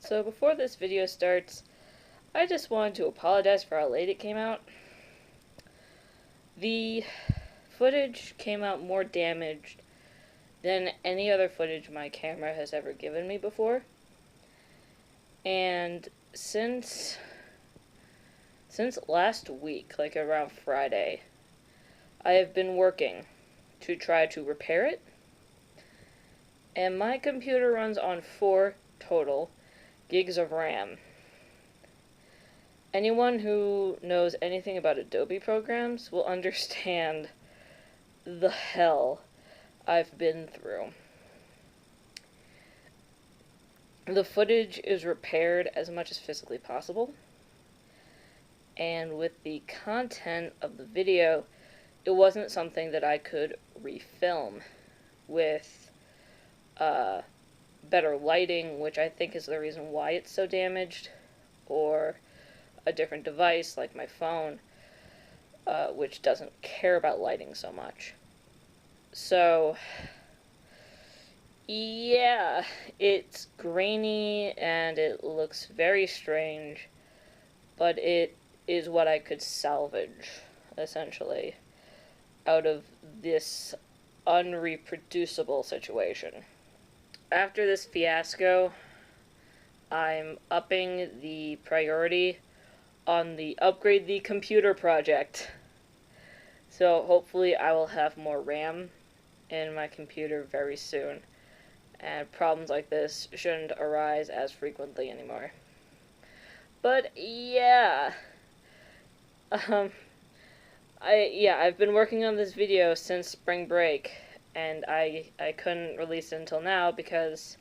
So before this video starts, I just wanted to apologize for how late it came out. The footage came out more damaged than any other footage my camera has ever given me before. And since last week, like around Friday, I have been working to try to repair it. And my computer runs on 4 total gigs of RAM. Anyone who knows anything about Adobe programs will understand the hell I've been through. The footage is repaired as much as physically possible, and with the content of the video, it wasn't something that I could refilm with better lighting, which I think is the reason why it's so damaged, or a different device like my phone, which doesn't care about lighting so much. So, yeah, it's grainy and it looks very strange, but it is what I could salvage, essentially, out of this unreproducible situation. After this fiasco, I'm upping the priority on the upgrade the computer project. So hopefully I will have more RAM in my computer very soon, and problems like this shouldn't arise as frequently anymore. But yeah, I've been working on this video since spring break, and I couldn't release it until now because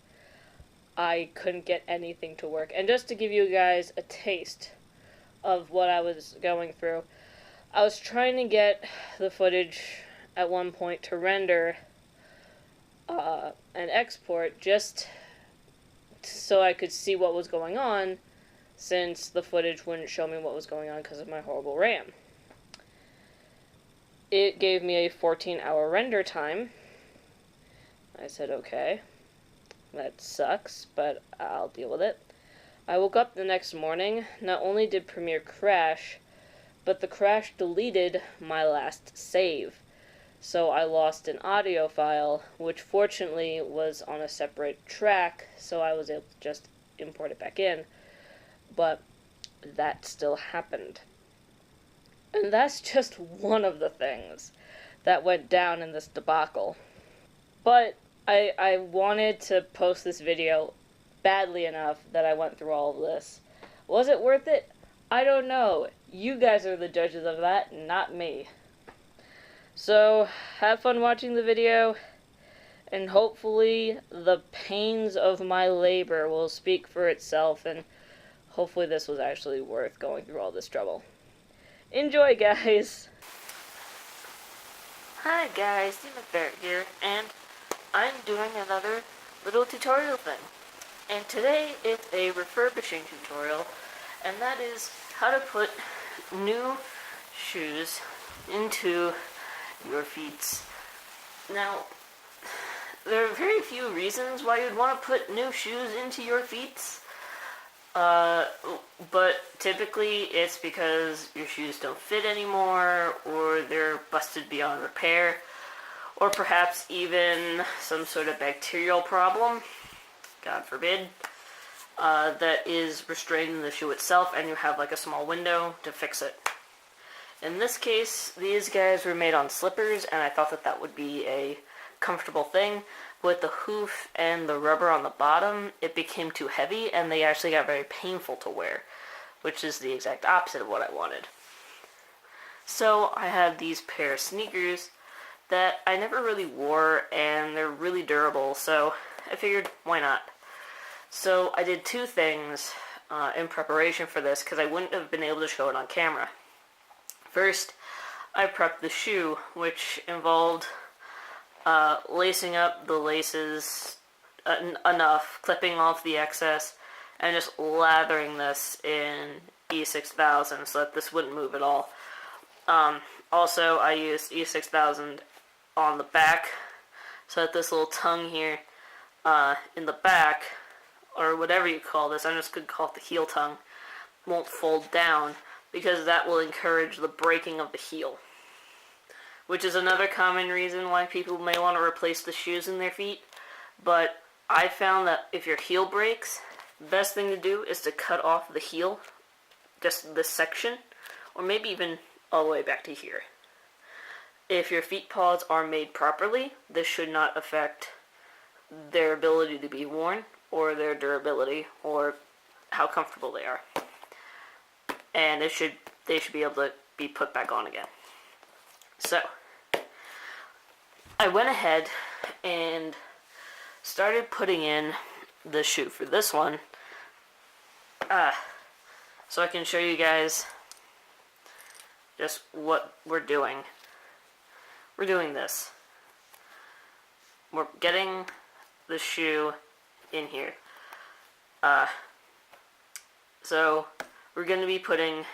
I couldn't get anything to work. And just to give you guys a taste of what I was going through, I was trying to get the footage at one point to render and export just so I could see what was going on, since the footage wouldn't show me what was going on because of my horrible RAM. It gave me a 14-hour render time. I said, okay, that sucks, but I'll deal with it. I woke up the next morning. Not only did Premiere crash, but the crash deleted my last save. So I lost an audio file, which fortunately was on a separate track, so I was able to just import it back in. But that still happened. And that's just one of the things that went down in this debacle. But I wanted to post this video badly enough that I went through all of this. Was it worth it? I don't know. You guys are the judges of that, not me. So, have fun watching the video, and hopefully the pains of my labor will speak for itself, and hopefully this was actually worth going through all this trouble. Enjoy, guys! Hi guys, Demon Ferret here, and I'm doing another little tutorial thing. And today it's a refurbishing tutorial, and that is how to put new shoes into your feet. Now, there are very few reasons why you'd want to put new shoes into your feet. But typically it's because your shoes don't fit anymore, or they're busted beyond repair, or perhaps even some sort of bacterial problem, God forbid, that is restraining the shoe itself, and you have like a small window to fix it. In this case, these guys were made on slippers, and I thought that that would be a comfortable thing. With the hoof and the rubber on the bottom, it became too heavy, and they actually got very painful to wear, which is the exact opposite of what I wanted. So I had these pair of sneakers that I never really wore, and they're really durable, so I figured, why not? So I did 2 things in preparation for this, because I wouldn't have been able to show it on camera. First, I prepped the shoe, which involved lacing up the laces enough, clipping off the excess, and just lathering this in E6000 so that this wouldn't move at all. Also, I used E6000 on the back so that this little tongue here in the back or whatever you call this, I'm just going to call it the heel tongue, won't fold down, because that will encourage the breaking of the heel. Which is another common reason why people may want to replace the shoes in their feet. But I found that if your heel breaks, the best thing to do is to cut off the heel, just this section, or maybe even all the way back to here. If your Feetpaws are made properly, this should not affect their ability to be worn, or their durability, or how comfortable they are. And they should be able to be put back on again. So, I went ahead and started putting in the shoe for this one, so I can show you guys just what we're doing. We're doing this. We're getting the shoe in here. So we're going to be putting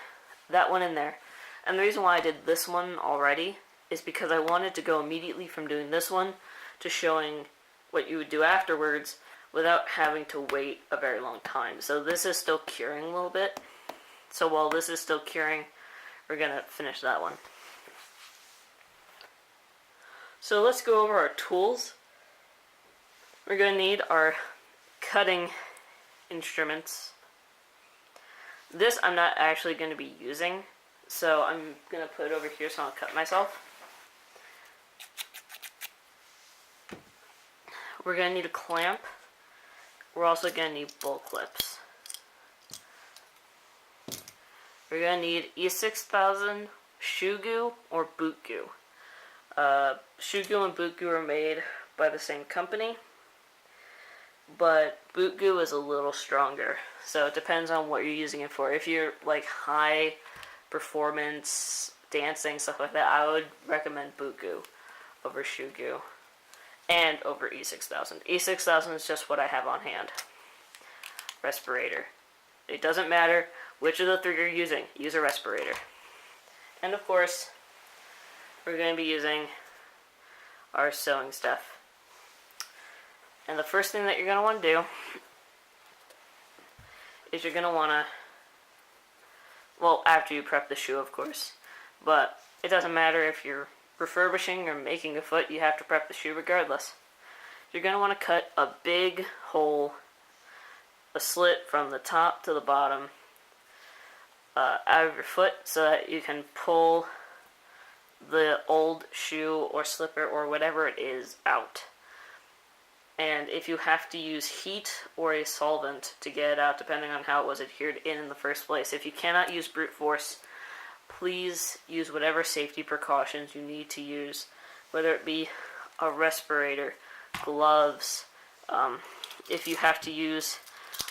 that one in there. And the reason why I did this one already is because I wanted to go immediately from doing this one to showing what you would do afterwards without having to wait a very long time. So this is still curing a little bit. So while this is still curing, we're going to finish that one. So let's go over our tools. We're going to need our cutting instruments. This I'm not actually going to be using, so I'm going to put it over here so I don't cut myself. We're going to need a clamp. We're also going to need bull clips. We're going to need E6000 shoe goo or boot goo. Shoe goo and boot goo are made by the same company, but boot goo is a little stronger, so it depends on what you're using it for. If you're like high performance dancing, stuff like that, I would recommend boot goo over shoe goo and over E6000. E6000 is just what I have on hand. Respirator. It doesn't matter which of the three you're using, use a respirator. And of course, we're going to be using our sewing stuff. And the first thing that you're going to want to do is you're going to want to, well, after you prep the shoe, of course, but it doesn't matter if you're refurbishing or making a foot, you have to prep the shoe regardless. You're going to want to cut a big hole, a slit from the top to the bottom out of your foot so that you can pull the old shoe or slipper or whatever it is out. And if you have to use heat or a solvent to get it out, depending on how it was adhered in the first place, if you cannot use brute force, please use whatever safety precautions you need to use, whether it be a respirator, gloves, if you have to use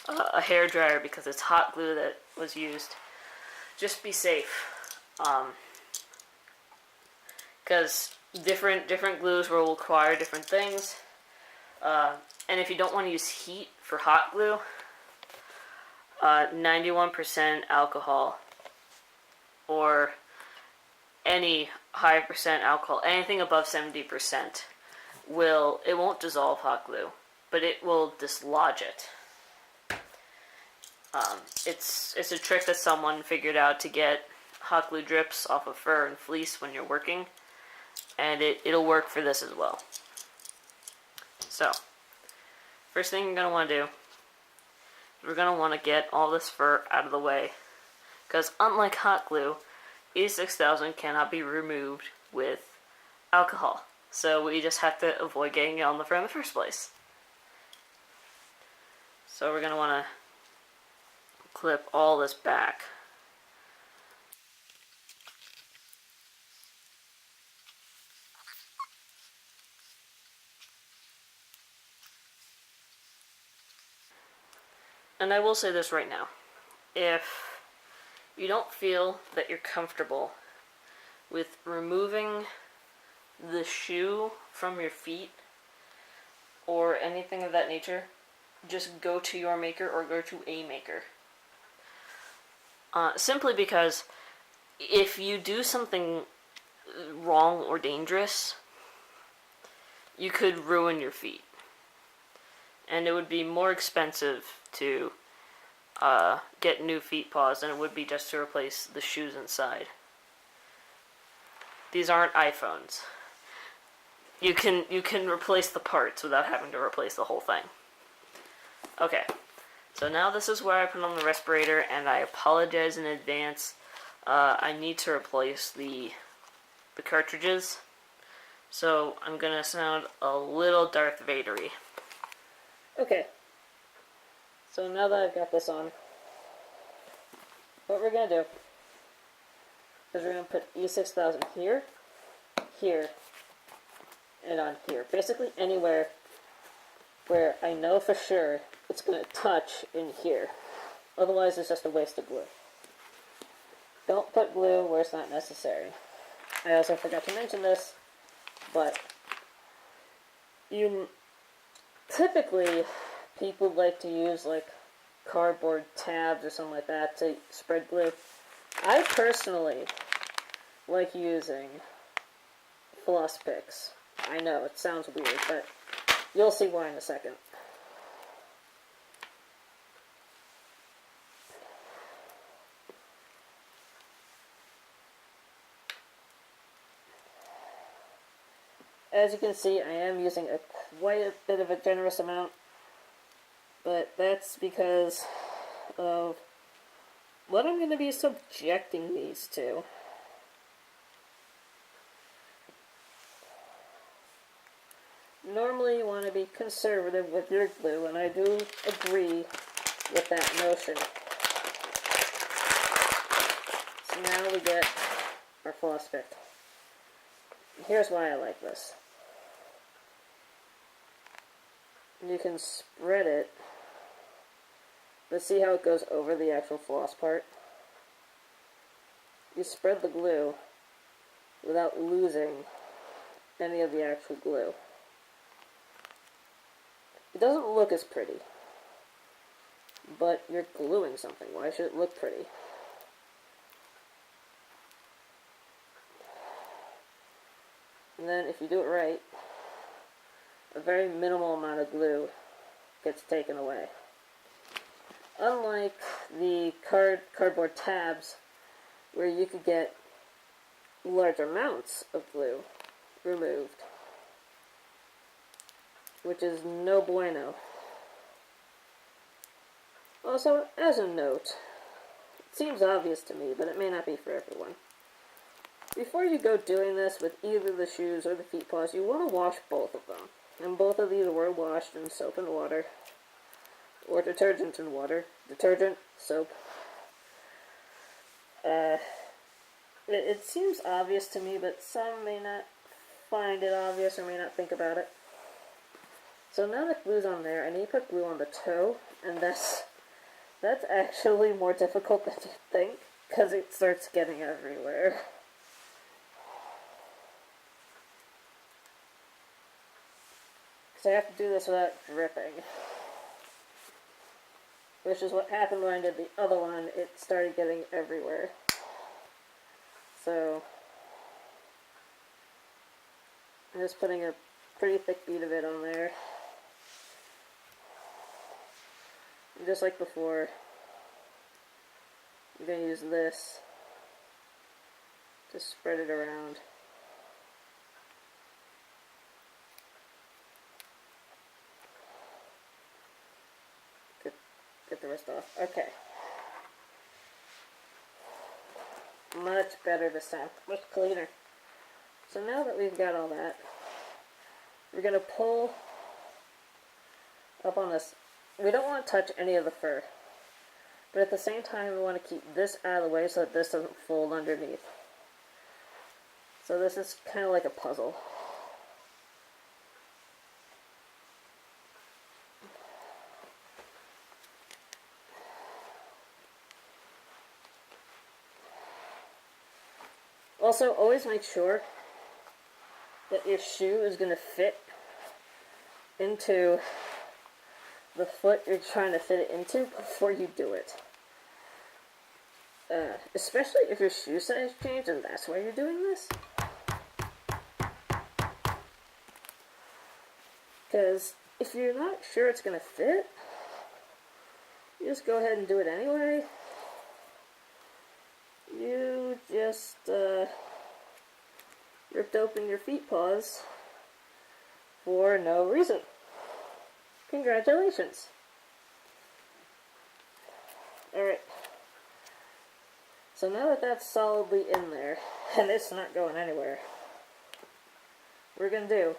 a hair dryer because it's hot glue that was used, just be safe. Because different glues will require different things. And if you don't want to use heat for hot glue, 91% alcohol or any high percent alcohol, anything above 70%, it won't dissolve hot glue, but it will dislodge it. It's a trick that someone figured out to get hot glue drips off of fur and fleece when you're working, and it'll work for this as well. So, first thing you're going to want to do is we're going to want to get all this fur out of the way, because unlike hot glue, E6000 cannot be removed with alcohol, so we just have to avoid getting it on the fur in the first place. So we're going to want to clip all this back. And I will say this right now, if you don't feel that you're comfortable with removing the shoe from your feet or anything of that nature, just go to your maker or go to a maker. Simply because if you do something wrong or dangerous, you could ruin your feet. and it would be more expensive to get new Feetpaws than it would be just to replace the shoes inside. These aren't iPhones. You can replace the parts without having to replace the whole thing. Okay, so now this is where I put on the respirator, and I apologize in advance. I need to replace the cartridges, so I'm gonna sound a little Darth Vader-y. Okay, so now that I've got this on, what we're gonna do is we're gonna put E6000 here, here, and on here. Basically anywhere where I know for sure it's going to touch in here. Otherwise it's just a waste of glue. Don't put glue where it's not necessary. I also forgot to mention this, but typically people like to use like cardboard tabs or something like that to spread glue. I personally like using floss picks. I know, it sounds weird, but you'll see why in a second. As you can see, I am using quite a bit of a generous amount, but that's because of what I'm going to be subjecting these to. Normally you want to be conservative with your glue, and I do agree with that notion. So now we get our floss pick. Here's why I like this. You can spread it. Let's see how it goes over the actual floss part. You spread the glue without losing any of the actual glue. It doesn't look as pretty, but you're gluing something. Why should it look pretty? And then if you do it right, a very minimal amount of glue gets taken away. Unlike the cardboard tabs, where you could get large amounts of glue removed, which is no bueno. Also, as a note, it seems obvious to me, but it may not be for everyone. Before you go doing this with either the shoes or the Feetpaws, you want to wash both of them. And both of these were washed in soap and water, or detergent and water. Detergent, soap. It seems obvious to me, but some may not find it obvious or may not think about it. So now that glue's on there, I need to put glue on the toe, and that's actually more difficult than you think, because it starts getting everywhere. Because I have to do this without dripping. Which is what happened when I did the other one, it started getting everywhere. So, I'm just putting a pretty thick bead of it on there. And just like before, I'm going to use this to spread it around. Get the rest off. Okay. Much better this time. Much cleaner. So now that we've got all that, we're going to pull up on this. We don't want to touch any of the fur. But at the same time, we want to keep this out of the way so that this doesn't fold underneath. So this is kind of like a puzzle. Also, always make sure that your shoe is going to fit into the foot you're trying to fit it into before you do it. Especially if your shoe size changed and that's why you're doing this. Because if you're not sure it's going to fit, you just go ahead and do it anyway. You just ripped open your Feetpaws for no reason. Congratulations. Alright. So now that that's solidly in there, and it's not going anywhere, what we're going to do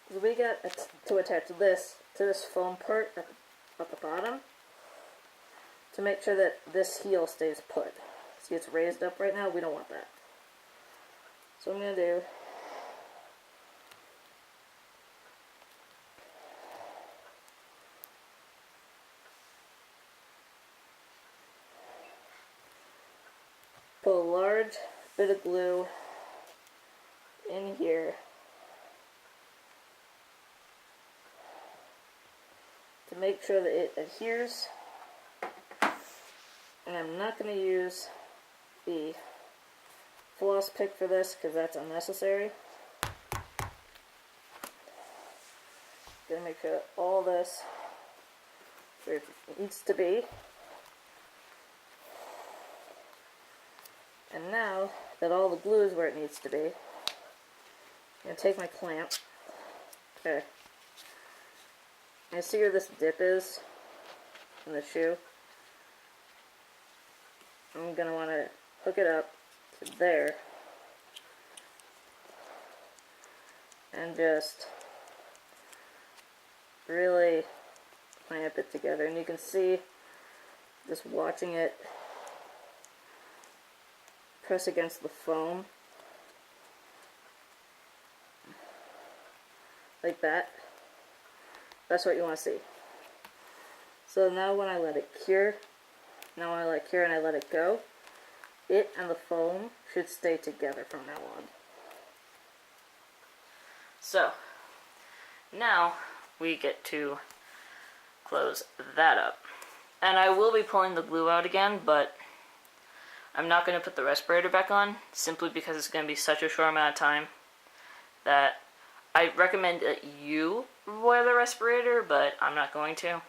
is we got to attach this to this foam part at the bottom to make sure that this heel stays put. See, it's raised up right now. We don't want that. So what I'm going to do, put a large bit of glue in here to make sure that it adheres. And I'm not going to use the floss pick for this because that's unnecessary. Gonna make sure that all this where it needs to be. And now that all the glue is where it needs to be, I'm going to take my clamp. Okay. And see where this dip is in the shoe? I'm going to want to hook it up to there. And just really clamp it together. And you can see, just watching it press against the foam like that. That's what you want to see. So now when I let it cure, and I let it go, it and the foam should stay together from now on. So now we get to close that up. And I will be pulling the glue out again, but I'm not going to put the respirator back on, simply because it's going to be such a short amount of time that I recommend that you wear the respirator, but I'm not going to,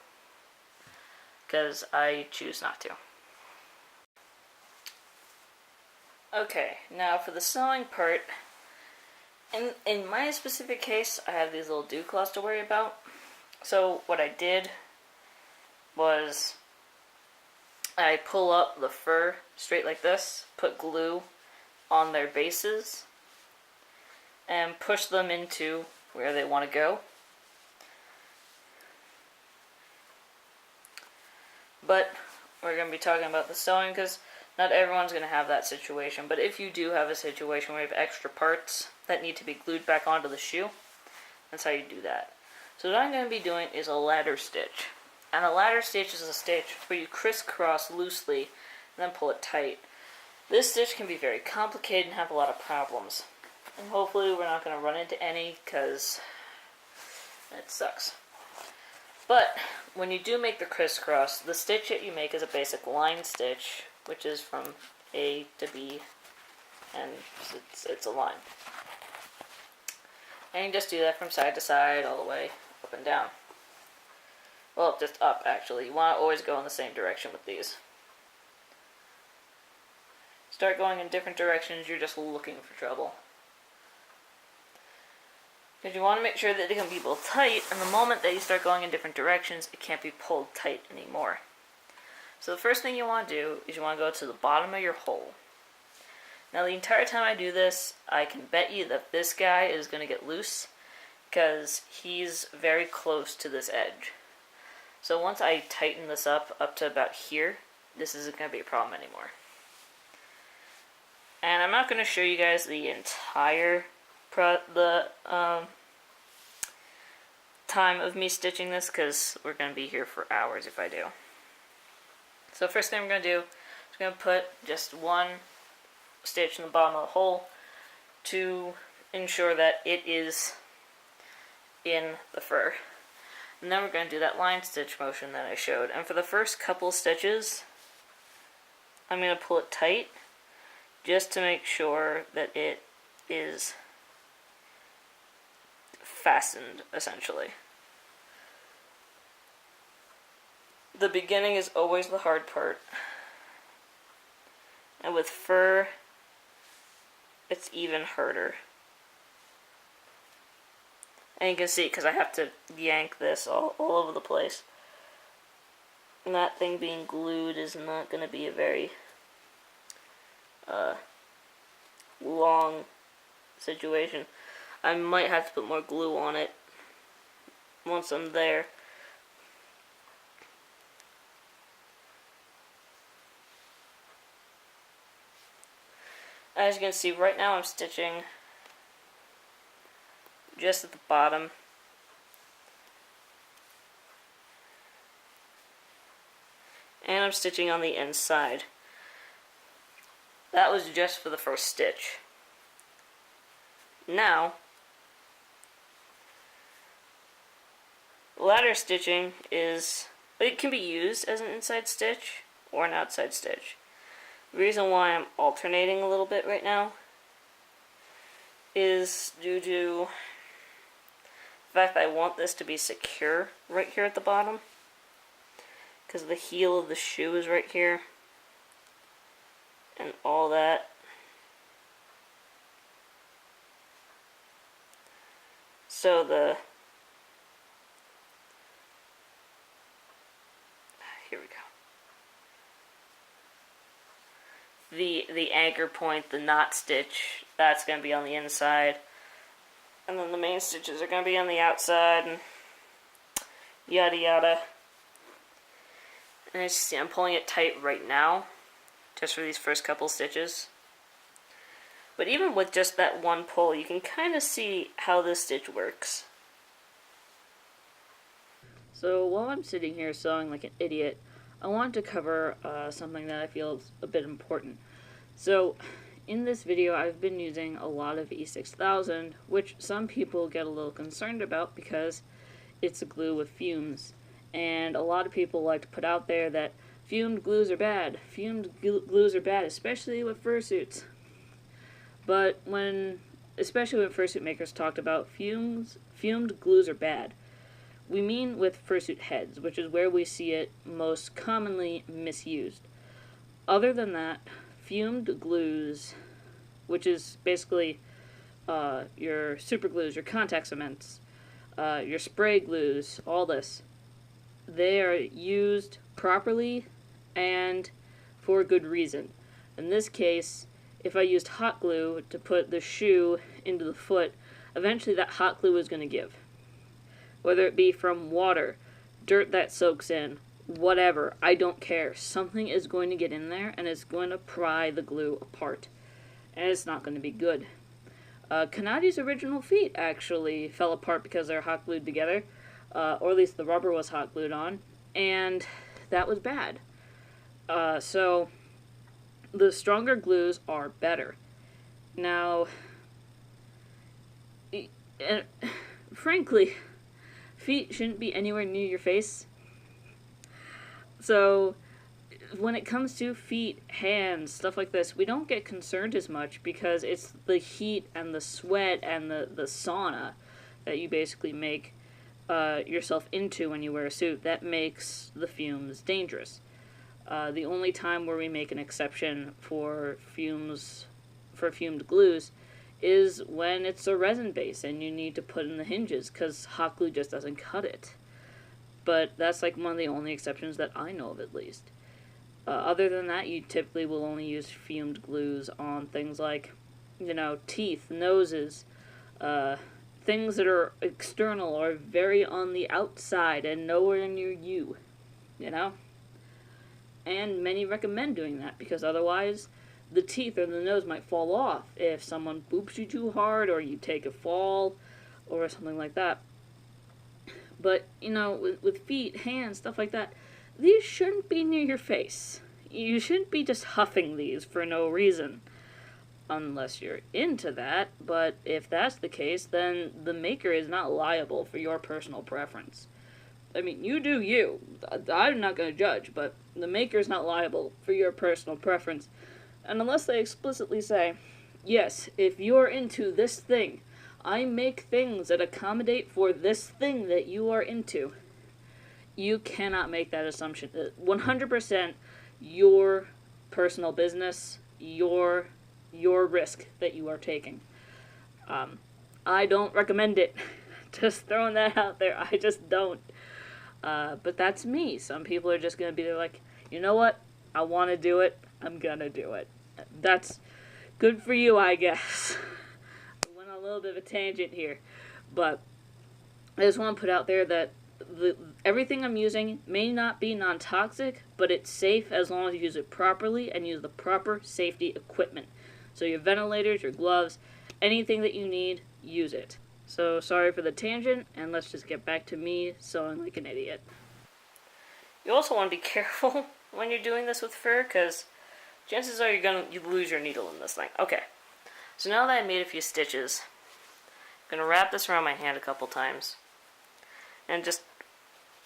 because I choose not to. Okay, now for the sewing part, in my specific case, I have these little dew claws to worry about. So what I did was I pull up the fur straight like this, put glue on their bases, and push them into where they want to go. But we're going to be talking about the sewing because not everyone's going to have that situation. But if you do have a situation where you have extra parts that need to be glued back onto the shoe, that's how you do that. So what I'm going to be doing is a ladder stitch. And a ladder stitch is a stitch where you crisscross loosely and then pull it tight. This stitch can be very complicated and have a lot of problems. And hopefully we're not going to run into any, because it sucks. But when you do make the crisscross, the stitch that you make is a basic line stitch, which is from A to B, and it's a line. And you just do that from side to side, all the way up and down. Well, just up, actually. You want to always go in the same direction with these. Start going in different directions, you're just looking for trouble. Because you want to make sure that they can be both tight, and the moment that you start going in different directions, it can't be pulled tight anymore. So the first thing you want to do is you want to go to the bottom of your hole. Now the entire time I do this, I can bet you that this guy is going to get loose, because he's very close to this edge. So once I tighten this up to about here, this isn't going to be a problem anymore. And I'm not going to show you guys the entire time of me stitching this, because we're going to be here for hours if I do. So first thing I'm going to do is I'm going to put just one stitch in the bottom of the hole to ensure that it is in the fur. And then we're going to do that line stitch motion that I showed. And for the first couple stitches, I'm going to pull it tight just to make sure that it is fastened, essentially. The beginning is always the hard part. And with fur, it's even harder. And you can see, because I have to yank this all over the place. And that thing being glued is not going to be a very long situation. I might have to put more glue on it once I'm there. As you can see, right now I'm stitching just at the bottom. And I'm stitching on the inside. That was just for the first stitch. Now, ladder stitching it can be used as an inside stitch or an outside stitch. The reason why I'm alternating a little bit right now is due to the fact that I want this to be secure right here at the bottom, because the heel of the shoe is right here and all that. So here we go. The anchor point, the knot stitch, that's going to be on the inside. And then the main stitches are going to be on the outside, and yada yada. And as you see, I'm pulling it tight right now, just for these first couple stitches. But even with just that one pull, you can kind of see how this stitch works. So while I'm sitting here sewing like an idiot, I want to cover something that I feel is a bit important. So in this video, I've been using a lot of E6000, which some people get a little concerned about because it's a glue with fumes. And a lot of people like to put out there that fumed glues are bad. Fumed glues are bad, especially with fursuits. But especially when fursuit makers talked about fumed glues are bad, we mean with fursuit heads, which is where we see it most commonly misused. Other than that, fumed glues, which is basically your super glues, your contact cements, your spray glues, all this, they are used properly and for good reason. In this case, if I used hot glue to put the shoe into the foot, eventually that hot glue is going to give. Whether it be from water, dirt that soaks in, whatever, I don't care. Something is going to get in there and it's going to pry the glue apart. And it's not going to be good. Kanadi's original feet actually fell apart because they're hot glued together. Or at least the rubber was hot glued on. And that was bad. So the stronger glues are better. Now, frankly, feet shouldn't be anywhere near your face. So when it comes to feet, hands, stuff like this, we don't get concerned as much because it's the heat and the sweat and the sauna that you basically make yourself into when you wear a suit that makes the fumes dangerous. The only time where we make an exception for fumed glues is when it's a resin base and you need to put in the hinges because hot glue just doesn't cut it. But that's like one of the only exceptions that I know of, at least. Other than that, you typically will only use fumed glues on things like, teeth, noses, things that are external or very on the outside and nowhere near you, And many recommend doing that because otherwise the teeth or the nose might fall off if someone boops you too hard or you take a fall or something like that. But, with feet, hands, stuff like that, these shouldn't be near your face. You shouldn't be just huffing these for no reason. Unless you're into that, but if that's the case, then the maker is not liable for your personal preference. I mean, you do you. I'm not going to judge, but the maker is not liable for your personal preference. And unless they explicitly say, yes, if you're into this thing, I make things that accommodate for this thing that you are into. You cannot make that assumption. 100% your personal business, your risk that you are taking. I don't recommend it. Just throwing that out there. I just don't. But that's me. Some people are just going to be like, you know what? I want to do it. I'm going to do it. That's good for you, I guess. I went on a little bit of a tangent here. But I just want to put out there that everything I'm using may not be non-toxic, but it's safe as long as you use it properly and use the proper safety equipment. So your ventilators, your gloves, anything that you need, use it. So sorry for the tangent, and let's just get back to me sewing like an idiot. You also want to be careful when you're doing this with fur, because chances are you lose your needle in this thing. Okay, so now that I made a few stitches, I'm going to wrap this around my hand a couple times, and just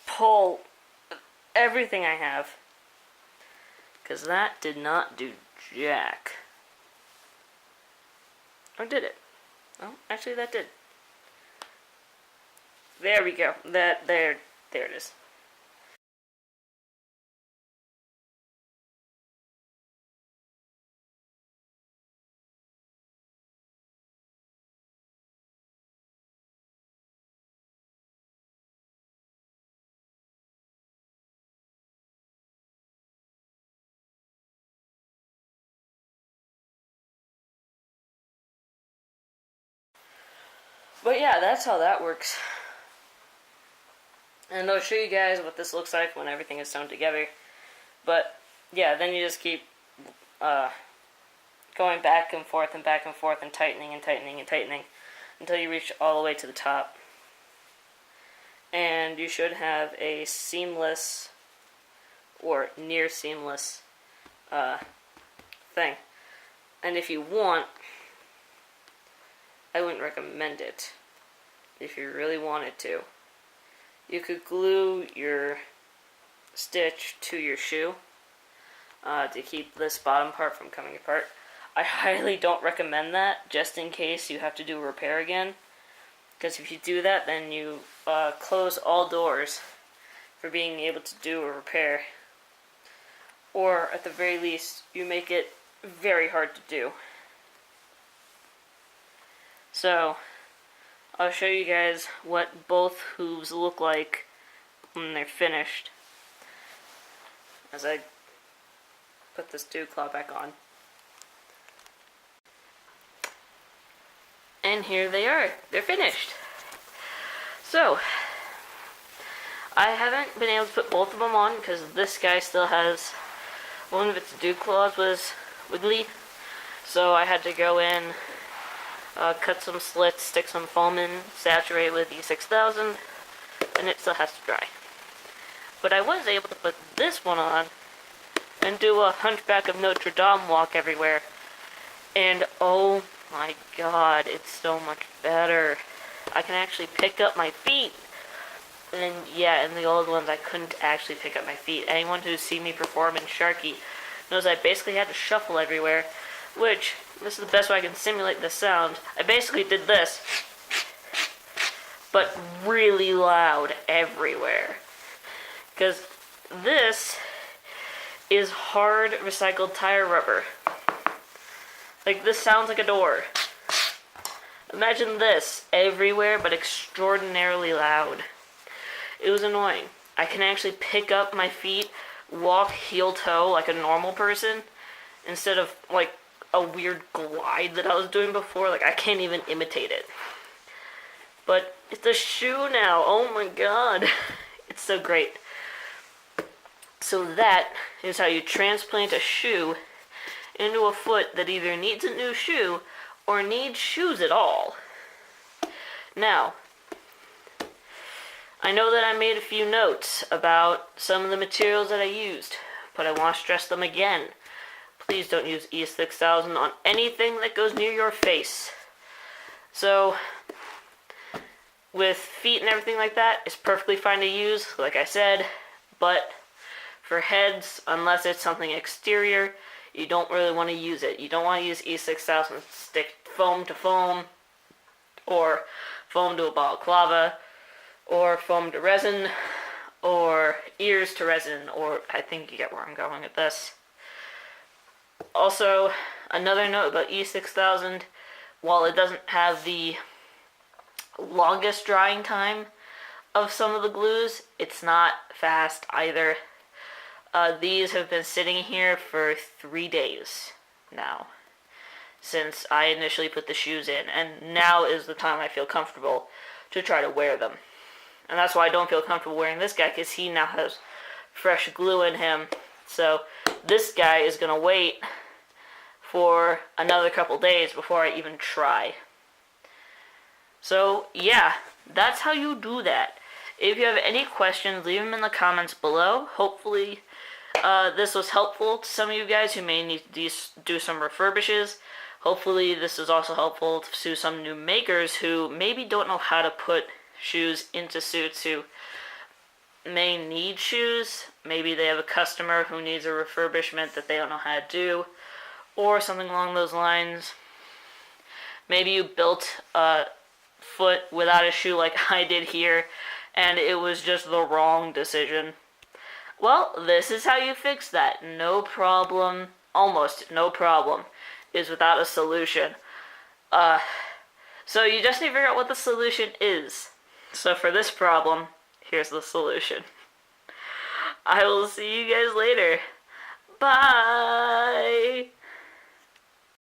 pull everything I have, because that did not do jack. Or did it? Oh, actually that did. There we go. There it is. But yeah, that's how that works. And I'll show you guys what this looks like when everything is sewn together. But yeah, then you just keep going back and forth and back and forth and tightening and tightening and tightening until you reach all the way to the top. And you should have a seamless or near seamless thing. And if you want, I wouldn't recommend it. If you really wanted to, you could glue your stitch to your shoe to keep this bottom part from coming apart. I highly don't recommend that, just in case you have to do a repair again. Because if you do that, then you close all doors for being able to do a repair. Or, at the very least, you make it very hard to do. So, I'll show you guys what both hooves look like when they're finished. As I put this dew claw back on. And here they are. They're finished. So, I haven't been able to put both of them on because this guy still has one of its dew claws was wiggly. So I had to go in, cut some slits, stick some foam in, saturate with E6000, and it still has to dry. But I was able to put this one on and do a Hunchback of Notre Dame walk everywhere. And oh my god, it's so much better. I can actually pick up my feet. And yeah, in the old ones I couldn't actually pick up my feet. Anyone who's seen me perform in Sharky knows I basically had to shuffle everywhere. Which, this is the best way I can simulate the sound. I basically did this, but really loud everywhere. Because this is hard recycled tire rubber. Like, this sounds like a door. Imagine this everywhere, but extraordinarily loud. It was annoying. I can actually pick up my feet, walk heel-toe like a normal person, instead of, like, a weird glide that I was doing before. Like, I can't even imitate it. But it's a shoe now. Oh my god. It's so great. So that is how you transplant a shoe into a foot that either needs a new shoe or needs shoes at all. Now, I know that I made a few notes about some of the materials that I used, but I want to stress them again. Please don't use E6000 on anything that goes near your face. So, with feet and everything like that, it's perfectly fine to use, like I said, but for heads, unless it's something exterior, you don't really want to use it. You don't want to use E6000. Stick foam to foam, or foam to a balaclava, or foam to resin, or ears to resin, or I think you get where I'm going with this. Also, another note about E6000, while it doesn't have the longest drying time of some of the glues, it's not fast either. These have been sitting here for 3 days now, since I initially put the shoes in, and now is the time I feel comfortable to try to wear them. And that's why I don't feel comfortable wearing this guy, because he now has fresh glue in him. So this guy is going to wait for another couple days before I even try. So yeah, that's how you do that. If you have any questions, leave them in the comments below. Hopefully this was helpful to some of you guys who may need to do some refurbishes. Hopefully this is also helpful to some new makers who maybe don't know how to put shoes into suits, who may need shoes. Maybe they have a customer who needs a refurbishment that they don't know how to do, or something along those lines. Maybe you built a foot without a shoe like I did here, and it was just the wrong decision. Well, this is how you fix that. No problem, almost no problem, is without a solution. So you just need to figure out what the solution is. So for this problem, here's the solution. I will see you guys later. Bye!